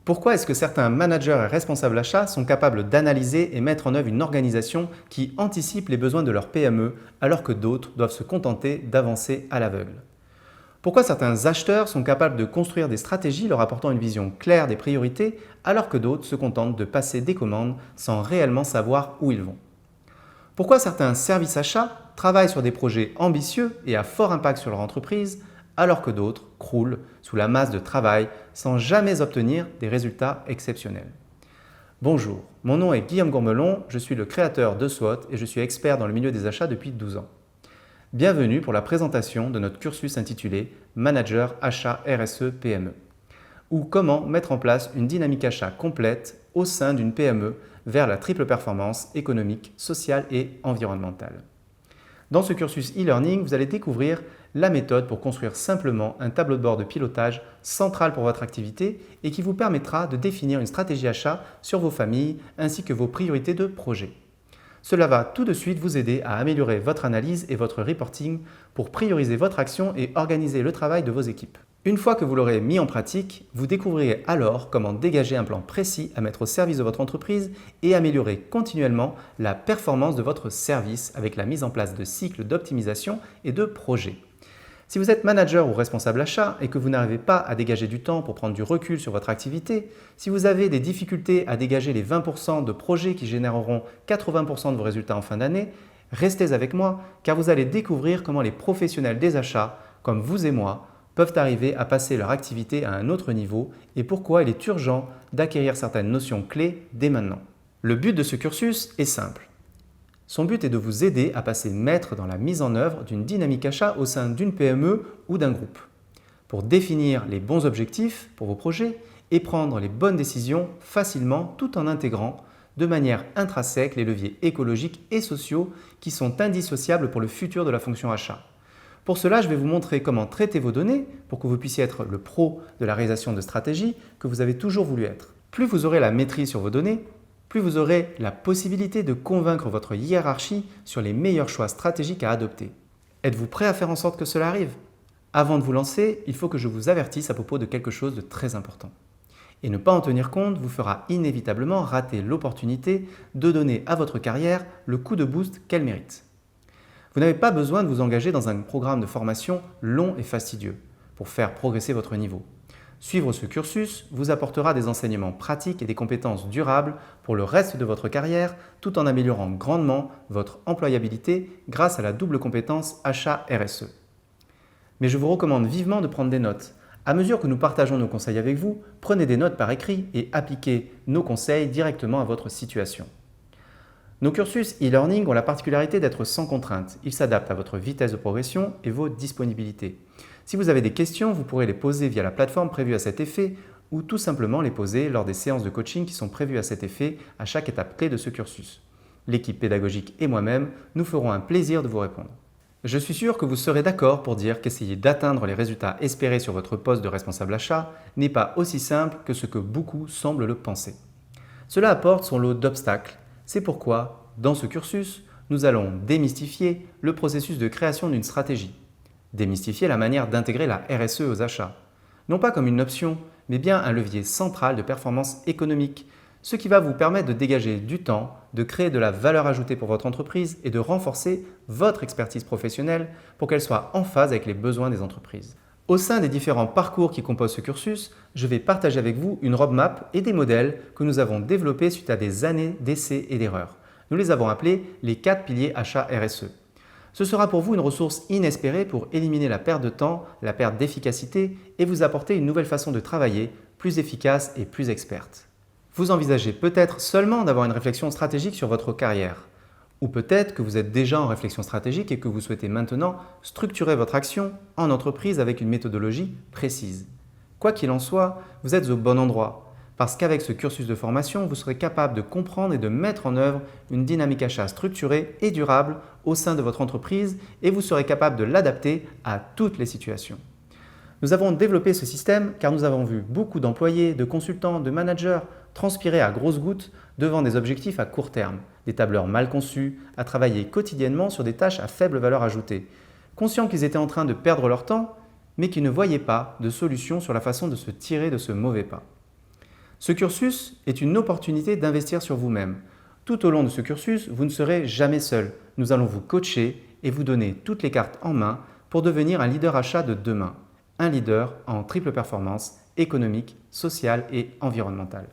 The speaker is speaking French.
Pourquoi est-ce que certains managers et responsables achats sont capables d'analyser et mettre en œuvre une organisation qui anticipe les besoins de leur PME alors que d'autres doivent se contenter d'avancer à l'aveugle? Pourquoi certains acheteurs sont capables de construire des stratégies leur apportant une vision claire des priorités alors que d'autres se contentent de passer des commandes sans réellement savoir où ils vont? Pourquoi certains services achats travaillent sur des projets ambitieux et à fort impact sur leur entreprise alors que d'autres croulent sous la masse de travail sans jamais obtenir des résultats exceptionnels? Bonjour, mon nom est Guillaume Gourmelon, je suis le créateur de SWOT et je suis expert dans le milieu des achats depuis 12 ans. Bienvenue pour la présentation de notre cursus intitulé Manager Achat RSE PME, ou comment mettre en place une dynamique achat complète au sein d'une PME vers la triple performance économique, sociale et environnementale. Dans ce cursus e-learning, vous allez découvrir la méthode pour construire simplement un tableau de bord de pilotage central pour votre activité et qui vous permettra de définir une stratégie achat sur vos familles ainsi que vos priorités de projet. Cela va tout de suite vous aider à améliorer votre analyse et votre reporting pour prioriser votre action et organiser le travail de vos équipes. Une fois que vous l'aurez mis en pratique, vous découvrirez alors comment dégager un plan précis à mettre au service de votre entreprise et améliorer continuellement la performance de votre service avec la mise en place de cycles d'optimisation et de projets. Si vous êtes manager ou responsable achat et que vous n'arrivez pas à dégager du temps pour prendre du recul sur votre activité, si vous avez des difficultés à dégager les 20% de projets qui généreront 80% de vos résultats en fin d'année, restez avec moi car vous allez découvrir comment les professionnels des achats, comme vous et moi, peuvent arriver à passer leur activité à un autre niveau et pourquoi il est urgent d'acquérir certaines notions clés dès maintenant. Le but de ce cursus est simple. Son but est de vous aider à passer maître dans la mise en œuvre d'une dynamique achat au sein d'une PME ou d'un groupe, pour définir les bons objectifs pour vos projets et prendre les bonnes décisions facilement tout en intégrant de manière intrinsèque les leviers écologiques et sociaux qui sont indissociables pour le futur de la fonction achat. Pour cela, je vais vous montrer comment traiter vos données pour que vous puissiez être le pro de la réalisation de stratégies que vous avez toujours voulu être. Plus vous aurez la maîtrise sur vos données, plus vous aurez la possibilité de convaincre votre hiérarchie sur les meilleurs choix stratégiques à adopter. Êtes-vous prêt à faire en sorte que cela arrive? Avant de vous lancer, il faut que je vous avertisse à propos de quelque chose de très important. Et ne pas en tenir compte vous fera inévitablement rater l'opportunité de donner à votre carrière le coup de boost qu'elle mérite. Vous n'avez pas besoin de vous engager dans un programme de formation long et fastidieux pour faire progresser votre niveau. Suivre ce cursus vous apportera des enseignements pratiques et des compétences durables pour le reste de votre carrière tout en améliorant grandement votre employabilité grâce à la double compétence achat RSE. Mais je vous recommande vivement de prendre des notes. À mesure que nous partageons nos conseils avec vous, prenez des notes par écrit et appliquez nos conseils directement à votre situation. Nos cursus e-learning ont la particularité d'être sans contrainte. Ils s'adaptent à votre vitesse de progression et vos disponibilités. Si vous avez des questions, vous pourrez les poser via la plateforme prévue à cet effet ou tout simplement les poser lors des séances de coaching qui sont prévues à cet effet à chaque étape clé de ce cursus. L'équipe pédagogique et moi-même nous ferons un plaisir de vous répondre. Je suis sûr que vous serez d'accord pour dire qu'essayer d'atteindre les résultats espérés sur votre poste de responsable achat n'est pas aussi simple que ce que beaucoup semblent le penser. Cela apporte son lot d'obstacles. C'est pourquoi, dans ce cursus, nous allons démystifier le processus de création d'une stratégie. Démystifier la manière d'intégrer la RSE aux achats. Non pas comme une option, mais bien un levier central de performance économique, ce qui va vous permettre de dégager du temps, de créer de la valeur ajoutée pour votre entreprise et de renforcer votre expertise professionnelle pour qu'elle soit en phase avec les besoins des entreprises. Au sein des différents parcours qui composent ce cursus, je vais partager avec vous une roadmap et des modèles que nous avons développés suite à des années d'essais et d'erreurs. Nous les avons appelés les 4 piliers achat RSE. Ce sera pour vous une ressource inespérée pour éliminer la perte de temps, la perte d'efficacité et vous apporter une nouvelle façon de travailler, plus efficace et plus experte. Vous envisagez peut-être seulement d'avoir une réflexion stratégique sur votre carrière. Ou peut-être que vous êtes déjà en réflexion stratégique et que vous souhaitez maintenant structurer votre action en entreprise avec une méthodologie précise. Quoi qu'il en soit, vous êtes au bon endroit, parce qu'avec ce cursus de formation, vous serez capable de comprendre et de mettre en œuvre une dynamique achat structurée et durable au sein de votre entreprise et vous serez capable de l'adapter à toutes les situations. Nous avons développé ce système car nous avons vu beaucoup d'employés, de consultants, de managers transpirer à grosses gouttes devant des objectifs à court terme, des tableurs mal conçus, à travailler quotidiennement sur des tâches à faible valeur ajoutée, conscients qu'ils étaient en train de perdre leur temps, mais qui ne voyaient pas de solution sur la façon de se tirer de ce mauvais pas. Ce cursus est une opportunité d'investir sur vous-même. Tout au long de ce cursus, vous ne serez jamais seul. Nous allons vous coacher et vous donner toutes les cartes en main pour devenir un leader achat de demain. Un leader en triple performance économique, sociale et environnementale.